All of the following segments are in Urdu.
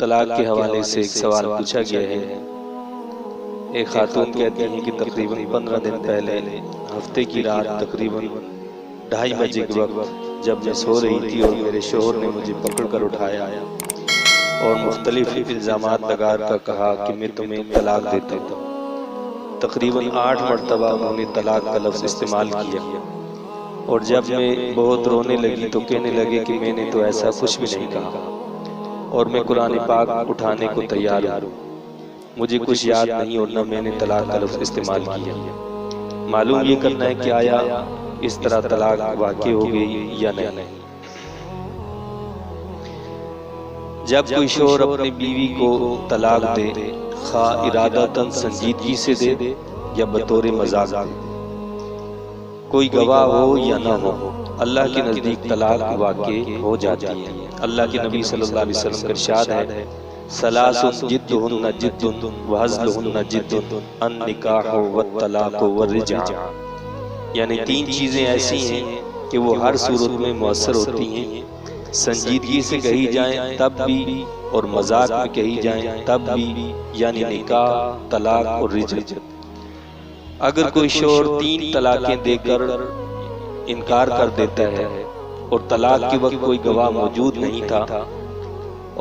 طلاق کے حوالے سے ایک سوال پوچھا گیا ہے۔ ایک خاتون کہتی ہیں کہ تقریباً 15 دن پہلے ہفتے کی رات تقریباً 2:30 بجے کے وقت جب میں سو رہی تھی اور میرے شوہر نے مجھے پکڑ کر اٹھایا اور مختلف الزامات لگا کر کہا کہ میں تمہیں طلاق دیتا ہوں۔ تقریباً 8 مرتبہ انہوں نے طلاق کا لفظ استعمال کیا، اور جب میں بہت رونے لگی تو کہنے لگے کہ میں نے تو ایسا کچھ بھی نہیں کہا، اور میں قرآن پاک اٹھانے کو تیار ہوں، مجھے کچھ یاد نہیں اور نہ میں نے طلاق کا لفظ استعمال کیا۔ معلوم یہ کرنا ہے کہ آیا اس طرح طلاق واقع ہو گئی یا نہیں۔ جب کوئی شوہر اپنی بیوی کو طلاق دے، خواہ ارادتاً سنجیدگی سے دے یا بطور مذاق دے، کوئی گواہ ہو یا نہ ہو، اللہ کے نزدیک طلاق واقع ہو جاتی ہے۔ اللہ کے نبی صلی اللہ علیہ وسلم کا ارشاد ہے، ثلاث جدہن جد وہزلہن جد النکاح والطلاق والرجعہ، یعنی 3 چیزیں ایسی ہیں کہ وہ ہر صورت میں مؤثر ہوتی ہیں، سنجیدگی سے کہی جائیں تب بھی اور مذاق میں کہی جائیں تب بھی، یعنی نکاح، طلاق اور رجعہ۔ اگر کوئی شوہر 3 طلاقیں دے کر انکار کر دیتا ہے اور طلاق کے وقت کوئی گواہ موجود نہیں تھا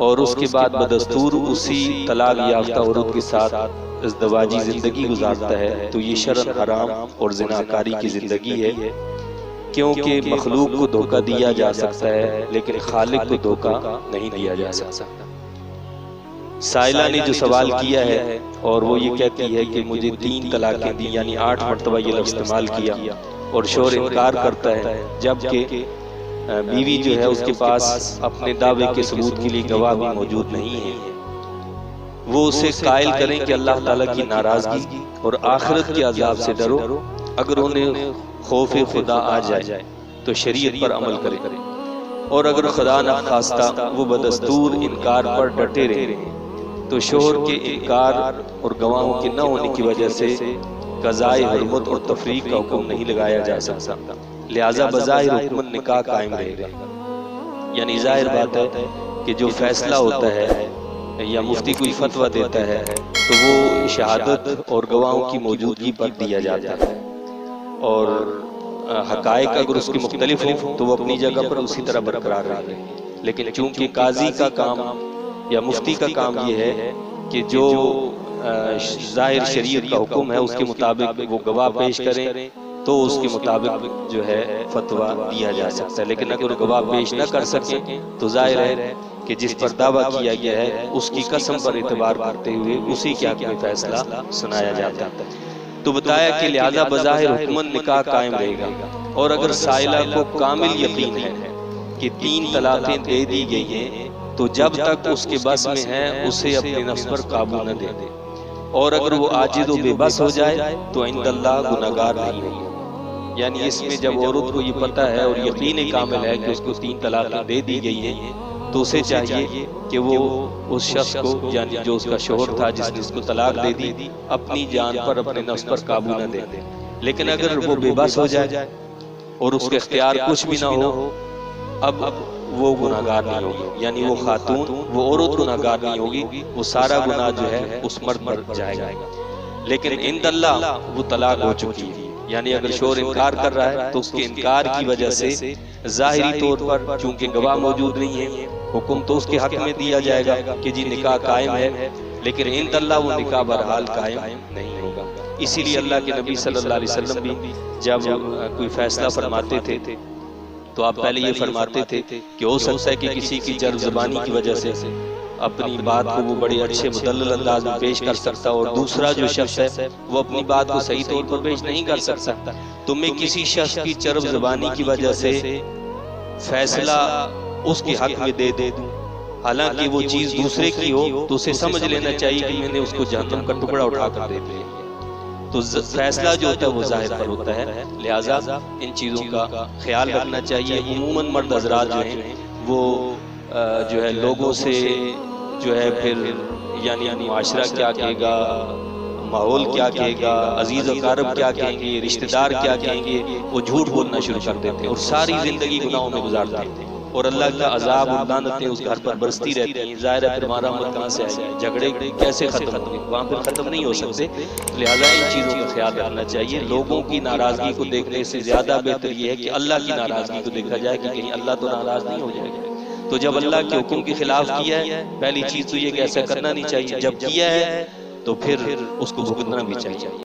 اور اس کے بعد بدستور اسی طلاق یافتہ عورت کے ساتھ ازدواجی زندگی گزارتا ہے تو یہ شرعاً حرام اور زناکاری کی زندگی ہے، کیونکہ مخلوق کو دھوکہ دیا جا سکتا ہے لیکن خالق کو دھوکہ نہیں دیا جا سکتا۔ سائلہ نے جو سوال کیا ہے اور وہ یہ کہتی ہے کہ مجھے 3 طلاقیں دی، یعنی 8 مرتبہ یہ لفظ استعمال کیا، اور شوہر انکار کرتا ہے جبکہ بیوی جو ہے اس کے پاس اپنے دعوے کے ثبوت کے لیے گواہ بھی موجود نہیں ہے۔ وہ اسے قائل کریں کہ اللہ تعالیٰ کی ناراضگی اور آخرت کے عذاب سے ڈرو، اگر انہیں خوف خدا آ جائے تو شریعت پر عمل کرے، اور اگر خدا نہ خواستہ وہ بدستور انکار پر ڈٹے رہے تو شوہر کے انکار اور گواہوں کے نہ ہونے کی وجہ سے قضائے حرمت اور تفریق کا حکم نہیں لگایا جا سکتا، لہذا بظاہر حکم نکاح قائم رہے گا۔ یعنی ظاہر بات ہے کہ جو فیصلہ ہوتا ہے یا مفتی کوئی فتویٰ دیتا ہے تو وہ شہادت اور گواہوں کی موجودگی پر دیا جاتا ہے، اور حقائق اگر اس کے مختلف ہوں تو وہ اپنی جگہ پر اسی طرح برقرار رہے، لیکن چونکہ قاضی کا کام یا مفتی کا کام یہ ہے کہ جو ظاہر شریعت کا حکم ہے اس کے مطابق وہ گواہ پیش کریں تو اس کے مطابق جو ہے فتویٰ دیا جا سکتا ہے، لیکن اگر گواہ پیش نہ کر سکیں تو ظاہر ہے کہ جس پر دعویٰ کیا گیا ہے اس کی قسم پر اعتبار کرتے ہوئے اسی کے حق میں فیصلہ سنایا جاتا ہے۔ تو بتایا کہ لہذا بظاہر حکماً نکاح قائم رہے گا، اور اگر سائلہ کو کامل یقین ہے کہ 3 طلاقیں دے دی گئی ہیں تو جب تک اس کے بس میں ہے اسے اپنے نفس پر قابو نہ دے، اور اگر وہ عاجز و بے بس ہو جائے تو عند اللہ گناہگار نہیں ہوگی۔ یعنی اس میں جب عورت کو یہ پتہ ہے اور یقین کامل ہے کہ اس کو 3 طلاقیں دے دی گئی ہیں تو اسے چاہیے کہ وہ اس شخص کو، یعنی جو اس کا شوہر تھا جس نے اس کو طلاق دے دی، اپنی جان پر اپنے نفس پر قابو نہ دے۔ لیکن اگر وہ بے بس ہو جائے اور اس کے اختیار کچھ بھی نہ ہو، اب وہ گناہگار نہیں ہوگی، یعنی وہ خاتون، وہ عورت گناہگار نہیں ہوگی، وہ سارا گناہ جو ہے اس مرد پر جائے گا۔ لیکن عند اللہ وہ طلاق ہو چکی ہے، یعنی اگر شوہر انکار کر رہا ہے تو اس کے انکار کی وجہ سے ظاہری طور پر چونکہ گواہ موجود نہیں ہے، حکم تو اس کے حق میں دیا جائے گا کہ جی نکاح قائم ہے، لیکن عند اللہ وہ نکاح بہرحال قائم نہیں ہوگا۔ اسی لیے اللہ کے نبی صلی اللہ علیہ وسلم بھی جب کوئی فیصلہ فرماتے تھے تو آپ پہلے یہ فرماتے تھے کہ ہو سکتا ہے کہ کسی کی جرب زبانی کی وجہ سے اپنی بات کو وہ بڑے اچھے مدلل انداز میں پیش کر سکتا، اور دوسرا جو شخص ہے وہ اپنی بات کو صحیح طور پر پیش نہیں کر سکتا، تو میں کسی شخص کی چرب زبانی کی وجہ سے فیصلہ اس کے حق میں دے دوں، حالانکہ وہ چیز دوسرے کی ہو تو اسے سمجھ لینا چاہیے کہ میں نے اس کو جہنم کا ٹکڑا اٹھا کر دے دیا۔ تو فیصلہ جو ہوتا ہے وہ ظاہر پر ہوتا ہے، لہٰذا ان چیزوں کا خیال رکھنا چاہیے۔ عموماً مرد حضرات جو ہیں وہ جو ہے لوگوں سے جو ہے پھر یعنی معاشرہ کیا کہے گا، ماحول کیا کہے گا، عزیز و اقارب کیا کہیں گے، رشتہ دار کیا کہیں گے، وہ جھوٹ بولنا شروع کر دیتے ہیں اور ساری زندگی گناہوں میں گزار دیتے ہیں۔ اور اللہ کا عذاب اور لعنتیں اس گھر پر برستی رہتی ہیں، ظاہر ہے پھر ہمارا عمل کہاں سے آئے گا؟ جھگڑے کیسے ختم ہوں گے؟ وہاں پھر ختم نہیں ہو سکتے۔ لہٰذا ان چیزوں کا خیال رکھنا چاہیے۔ لوگوں کی ناراضگی کو دیکھنے سے زیادہ بہتر یہ ہے کہ اللہ کی ناراضگی کو دیکھا جائے کہ کہیں اللہ تو ناراض نہیں ہو جائے گا۔ تو جب اللہ کے حکم کے خلاف کیا ہے، پہلی چیز تو یہ کہ ایسا کرنا نہیں چاہیے، جب کیا ہے تو پھر اس کو بھگتنا بھی چاہیے۔